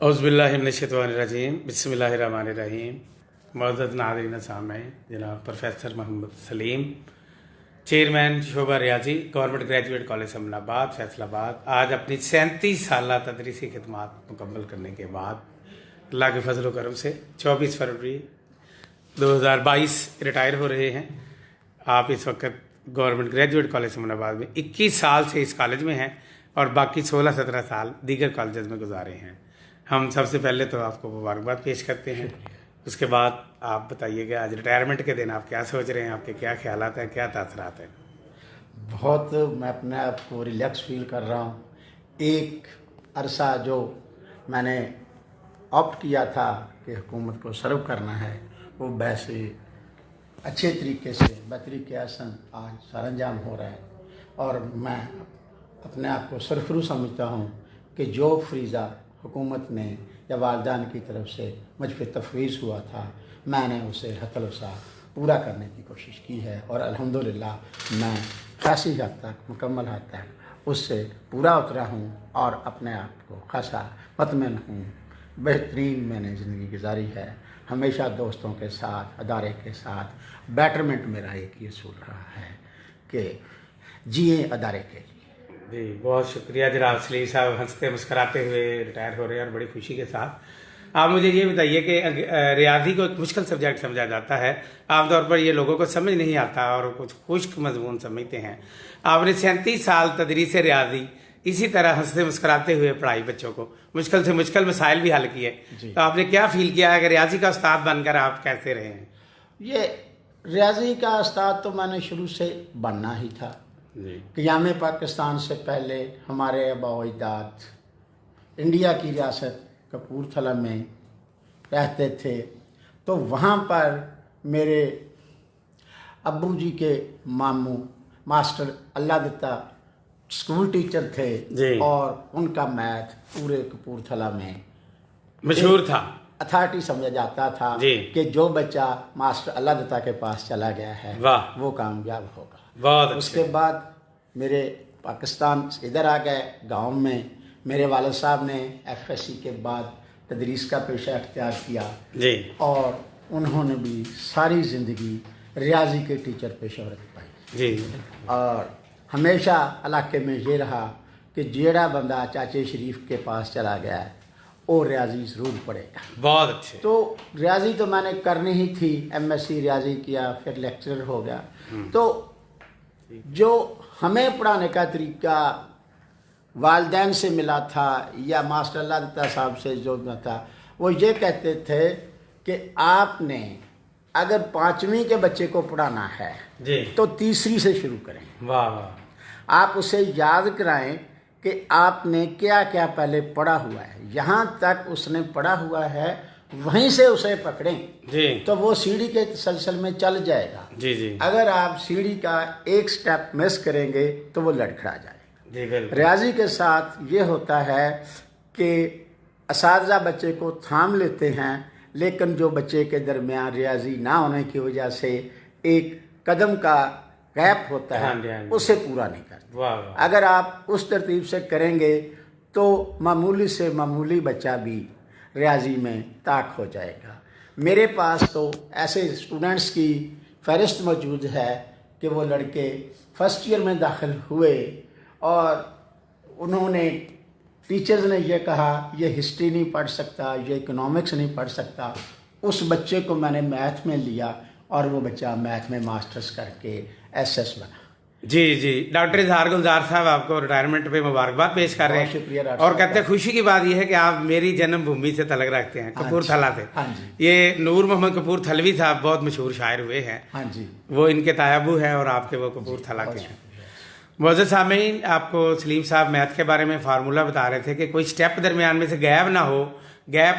औज़ुबिल्लाहिमिनश्शैतानिर्रजीम बिस्मिल्लाहिर्रहमानिर्रहीम। मुअज़्ज़ज़ नाज़रीन सामईन, जनाब प्रोफेसर मोहम्मद सलीम, चेयरमैन शोबा रियाजी, government graduate college Amanabad Faisalabad, आज अपनी 37 साला तदरीसी खिदमात मुकम्मल करने के बाद अल्लाह के फजल व करम से 24 फरवरी 2022 रिटायर हो रहे हैं। आप इस वक्त गवर्नमेंट ग्रेजुएट कॉलेज अमनाबाद में 21 साल से इस कॉलेज में हैं और बाकी 16-17 साल दीगर कॉलेज में गुजारे हैं। हम सबसे पहले तो आपको मुबारकबाद पेश करते हैं। उसके बाद आप बताइएगा, आज रिटायरमेंट के दिन आप क्या सोच रहे हैं, आपके क्या ख्यालात हैं, क्या तासरात हैं? बहुत मैं अपने आप को रिलैक्स फील कर रहा हूँ। एक अरसा जो मैंने ऑप्ट किया था कि हुकूमत को सर्व करना है, वो वैसे अच्छे तरीके से बतरीके आसन आज सरअंजाम हो रहा है और मैं अपने आप को सरफरू समझता हूँ कि जो फरीज़ा हुकूमत ने या वालिदैन की तरफ से मुझ पर तफवीज़ हुआ था, मैंने उसे हतल वसा पूरा करने की कोशिश की है और अल्हम्दुलिल्लाह मैं खासी हद तक मुकम्मल हद तक उससे पूरा उतरा हूँ और अपने आप को खासा मुतमईन हूँ। बेहतरीन मैंने ज़िंदगी गुजारी है, हमेशा दोस्तों के साथ, अदारे के साथ। बेटरमेंट मेरा एक ये असूल रहा है कि जिए अदारे के लिए। जी, बहुत शुक्रिया जनाब सलीम साहब, हंसते मुस्कराते हुए रिटायर हो रहे हैं और बड़ी खुशी के साथ। आप मुझे ये बताइए कि रियाजी को एक मुश्किल सब्जेक्ट समझा जाता है, आमतौर पर ये लोगों को समझ नहीं आता और कुछ खुश्क मजमून समझते हैं। आपने 37 साल तदरीस रियाजी इसी तरह हंसते मुस्कराते हुए पढ़ाई, बच्चों को मुश्किल से मुश्किल मसाइल भी हल किए, तो आपने क्या फील किया है कि रियाजी का उस्ताद बनकर आप कैसे रहे हैं? ये रियाजी का उस्ताद तो मैंने शुरू से बनना ही था। क़याम पाकिस्तान से पहले हमारे आबा-ओ-अजदाद इंडिया की रियासत कपूरथला में रहते थे, तो वहाँ पर मेरे अब्बू जी के मामू मास्टर अल्लाह दिता स्कूल टीचर थे और उनका मैथ पूरे कपूरथला में मशहूर था, अथॉरिटी समझा जाता था कि जो बच्चा मास्टर अल्लाह दिता के पास चला गया है वो कामयाब होगा। बहुत उसके बाद मेरे पाकिस्तान इधर आ गए, गांव में मेरे वालिद साहब ने एफएससी के बाद तदरीस का पेशा अख्तियार किया जी, और उन्होंने भी सारी ज़िंदगी रियाजी के टीचर पे शोहरत पाई जी। और हमेशा इलाके में ये रहा कि जेड़ा बंदा चाचे शरीफ के पास चला गया है वो रियाजी ज़रूर पढ़ेगा। बहुत अच्छे। तो रियाजी तो मैंने करनी ही थी, एमएससी रियाजी किया, फिर लेक्चरर हो गया। तो जो हमें पढ़ाने का तरीका वालिदैन से मिला था या मास्टर अल्लाह दिता साहब से जो था, वो ये कहते थे कि आपने अगर 5वीं के बच्चे को पढ़ाना है तो तीसरी से शुरू करें। वाह वाह। आप उसे याद कराएं कि आपने क्या क्या पहले पढ़ा हुआ है, यहाँ तक उसने पढ़ा हुआ है वहीं से उसे पकड़ें जी, तो वो सीढ़ी के तसलसल में चल जाएगा। जी जी। अगर आप सीढ़ी का एक स्टेप मिस करेंगे तो वो लड़खड़ा जाएगा। जी बिल्कुल। रियाजी के साथ ये होता है कि असातिज़ा बच्चे को थाम लेते हैं, लेकिन जो बच्चे के दरमियान रियाजी ना होने की वजह से एक कदम का गैप होता है, उसे पूरा नहीं करते। वाह वाह। अगर आप उस तरतीब से करेंगे तो मामूली से मामूली बच्चा भी रियाजी में ताक हो जाएगा। मेरे पास तो ऐसे स्टूडेंट्स की फहरिस्त मौजूद है कि वो लड़के फर्स्ट ईयर में दाखिल हुए और उन्होंने टीचर्स ने ये कहा ये हिस्ट्री नहीं पढ़ सकता, ये इकोनॉमिक्स नहीं पढ़ सकता। उस बच्चे को मैंने मैथ में लिया और वो बच्चा मैथ में मास्टर्स करके एसएस बना। जी जी। डॉक्टर इजहार गुलजार साहब आपको रिटायरमेंट पे मुबारकबाद पेश कर रहे हैं। शुक्रिया और कहते हैं खुशी की बात यह है कि आप मेरी जन्मभूमि से तलक रखते हैं, कपूरथला से। ये नूर मोहम्मद कपूरथलवी साहब बहुत मशहूर शायर हुए हैं। हाँ जी, वो इनके तायाबू हैं और आपके वो कपूरथला के हैं। मुअज़्ज़ज़ सामीन, आपको सलीम साहब मैथ के बारे में फार्मूला बता रहे थे कि कोई स्टेप दरमियान में से गैप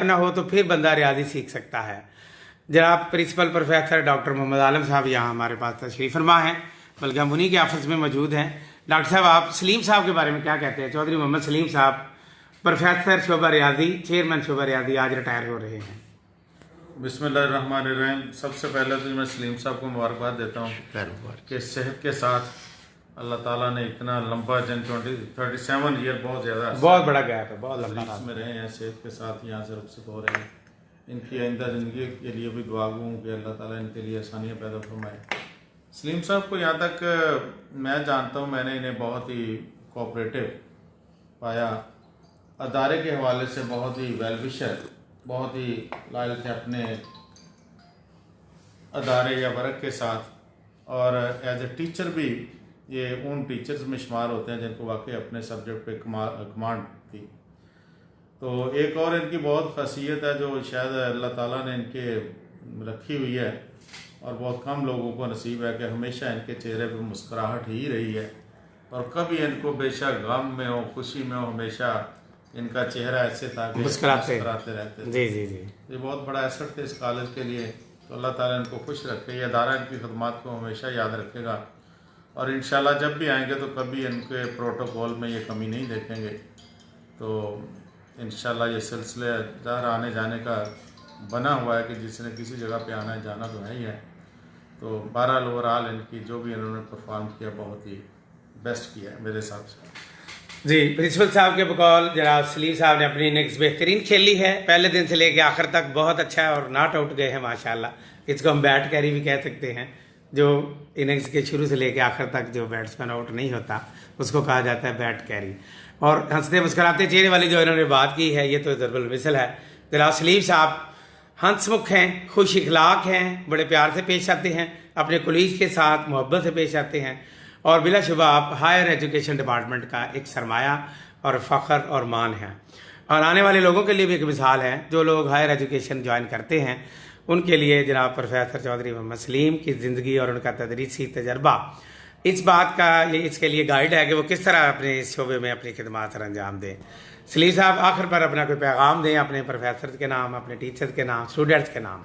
ना हो तो फिर बंदा रियाजी सीख सकता है। जनाब प्रिंसिपल प्रोफेसर डॉक्टर मोहम्मद आलम साहब यहाँ हमारे पास तशरीफ़ फरमा हैं, बल्कि हम उन्हीं के ऑफिस में मौजूद हैं। डॉक्टर साहब, आप सलीम साहब के बारे में क्या कहते हैं? चौधरी मोहम्मद सलीम साहब, प्रोफेसर शोबा रियाजी, चेयरमैन शोबा रियाजी, आज रिटायर हो रहे हैं। बिस्मिल्लाहिर्रहमानिर्रहीम। सबसे पहले तो मैं सलीम साहब को मुबारकबाद देता हूँ कि सेहत के साथ अल्लाह ताला ने इतना लंबा 37 ईयर बहुत ज़्यादा बहुत बड़ा गैप है, बहुत लंबा तकलीफ में रहे हैं, सेहत के साथ यहाँ से रुखसत हो रहे हैं। इनकी आइंदा ज़िंदगी के लिए भी दुआ गो हूँ कि अल्लाह ताला इनके लिए आसानियाँ पैदा फरमाए। सलीम साहब को यहाँ तक मैं जानता हूँ, मैंने इन्हें बहुत ही कोऑपरेटिव पाया, अदारे के हवाले से बहुत ही वेल विशर, बहुत ही लायल थे अपने अदारे या वर्क के साथ, और एज ए टीचर भी ये उन टीचर्स में शुमार होते हैं जिनको वाकई अपने सब्जेक्ट पे कमांड थी। तो एक और इनकी बहुत खासियत है जो शायद अल्लाह ताला ने इनके रखी हुई है और बहुत कम लोगों को नसीब है कि हमेशा इनके चेहरे पे मुस्कुराहट ही रही है, और कभी इनको बेशक गम में हो खुशी में हो हमेशा इनका चेहरा ऐसे था कि मुस्कुराते रहते थे। जी जी जी। ये बहुत बड़ा एसेट थे इस कॉलेज के लिए, तो अल्लाह ताला इनको खुश रखे, ये अदारा इनकी खदमात को हमेशा याद रखेगा, और इंशाल्लाह जब भी आएंगे तो कभी इनके प्रोटोकॉल में ये कमी नहीं देखेंगे। तो इंशाल्लाह ये सिलसिले ज़ाहिर आने जाने का बना हुआ है कि जिसने किसी जगह पे आना जाना तो है ही है। तो बहरहाल ओवरऑल इनकी जो भी इन्होंने परफॉर्म किया बहुत ही बेस्ट किया है मेरे हिसाब से। जी, प्रिंसिपल साहब के बकौल जनाब सलीम साहब ने अपनी इनिंग्स बेहतरीन खेली है, पहले दिन से लेकर आखिर तक बहुत अच्छा और नॉट आउट गए हैं माशाल्लाह। इसको हम बैट कैरी भी कह सकते हैं, जो इनिंग्स के शुरू से लेकर आखिर तक जो बैट्समैन आउट नहीं होता उसको कहा जाता है बैट कैरी। और हंसते मुस्कुराते चेहरे वाली जो इन्होंने बात की है ये तो ज़रूर मिसल है। जनाब सलीम साहब हंसमुख हैं, खुश इखलाक हैं, बड़े प्यार से पेश आते हैं, अपने कुलीग के साथ मोहब्बत से पेश आते हैं, और बिलाशुबा आप हायर एजुकेशन डिपार्टमेंट का एक सरमाया और फ़ख्र और मान है, और आने वाले लोगों के लिए भी एक मिसाल है। जो लोग हायर एजुकेशन ज्वाइन करते हैं उनके लिए जनाब प्रोफेसर चौधरी मोहम्मद सलीम की ज़िंदगी और उनका तदरीसी तजर्बा इस बात का इसके लिए गाइड है कि वो किस तरह अपने इस शोबे में अपनी खिदमात सर अंजाम दें। सलीम साहब आखिर पर अपना कोई पैगाम दें अपने प्रोफेसर के नाम, अपने टीचर्स के नाम, स्टूडेंट्स के नाम।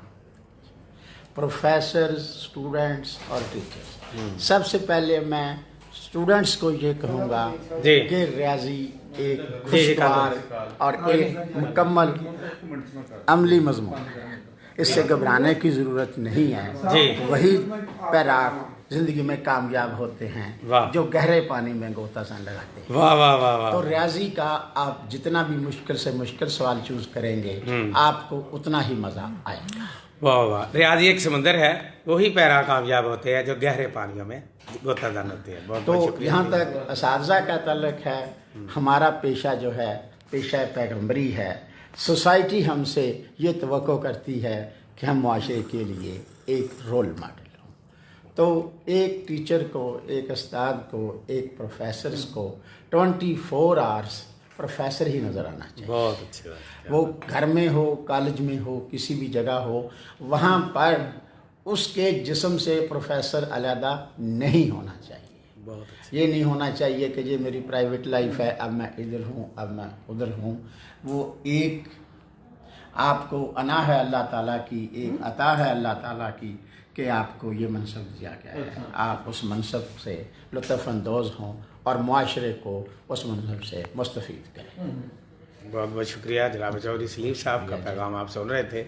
प्रोफेसर, स्टूडेंट्स और टीचर्स, सबसे पहले मैं स्टूडेंट्स को ये कहूँगा कि रियाजी एक खुशगवार और एक मुकम्मल अमली मजमून है, इससे घबराने की ज़रूरत नहीं है। वही पैराग जिंदगी में कामयाब होते हैं जो गहरे पानी में गोता सान लगाते हैं। वाह वाह वाह वाह। तो रियाजी का आप जितना भी मुश्किल से मुश्किल सवाल चूज करेंगे आपको उतना ही मजा आएगा। वाह वाह। रियाजी एक समंदर है, वही पैरा कामयाब होते हैं जो गहरे पानियों में गोतादान होते हैं। बहुत तो यहाँ तक असातिज़ा का ताल्लुक है, हमारा पेशा जो है पेशा पैगम्बरी है। सोसाइटी हमसे ये तवक्को करती है कि हम माशरे के लिए एक रोल मॉडल हों। तो एक टीचर को, एक उस्ताद को, एक प्रोफेसर को 24 आवर्स प्रोफेसर ही नज़र आना चाहिए। बहुत अच्छी बात। वो घर में हो, कॉलेज में हो, किसी भी जगह हो, वहाँ पर उसके जिस्म से प्रोफेसर अलहदा नहीं होना चाहिए। बहुत ये नहीं होना चाहिए कि ये मेरी प्राइवेट लाइफ है, अब मैं इधर हूँ, अब मैं उधर हूँ। वो एक आपको अना है अल्लाह ताला की, एक अता है अल्लाह ताला की कि आपको ये मनसब दिया गया है, आप उस मनसब से लुत्फ़अंदोज़ हों और मुआशरे को उस मनसब से मुस्तफ़ीद करें। बहुत बहुत शुक्रिया जनाब चौधरी सलीम साहब का पैगाम आप सुन रहे थे।